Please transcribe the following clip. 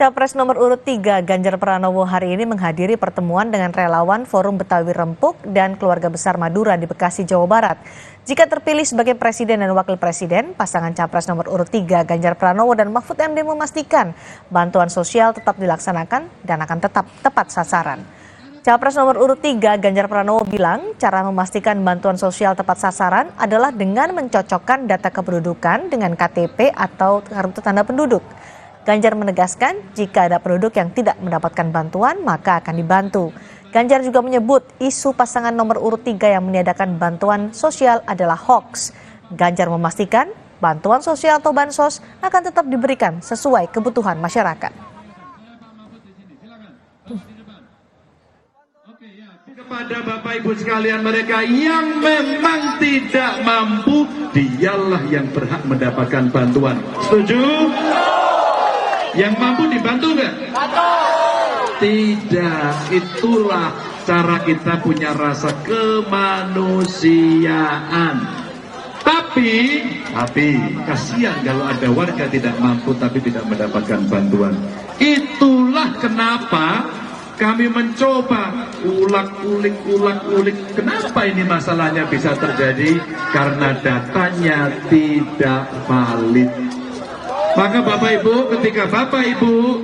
Capres nomor urut 3 Ganjar Pranowo hari ini menghadiri pertemuan dengan relawan Forum Betawi Rempuk dan keluarga besar Madura di Bekasi, Jawa Barat. Jika terpilih sebagai presiden dan wakil presiden, pasangan capres nomor urut 3 Ganjar Pranowo dan Mahfud MD memastikan bantuan sosial tetap dilaksanakan dan akan tetap tepat sasaran. Capres nomor urut 3 Ganjar Pranowo bilang cara memastikan bantuan sosial tepat sasaran adalah dengan mencocokkan data kependudukan dengan KTP atau kartu tanda penduduk. Ganjar menegaskan jika ada penduduk yang tidak mendapatkan bantuan maka akan dibantu. Ganjar juga menyebut isu pasangan nomor urut 3 yang meniadakan bantuan sosial adalah hoax. Ganjar memastikan bantuan sosial atau bansos akan tetap diberikan sesuai kebutuhan masyarakat. Kepada Bapak Ibu sekalian, mereka yang memang tidak mampu, dialah yang berhak mendapatkan bantuan. Setuju? Yang mampu dibantu nggak? Tidak. Itulah cara kita punya rasa kemanusiaan. Tapi kasihan kalau ada warga tidak mampu tapi tidak mendapatkan bantuan. Itulah kenapa kami mencoba ulik-ulik. Kenapa ini masalahnya bisa terjadi? Karena datanya tidak valid. Maka Bapak Ibu, ketika Bapak Ibu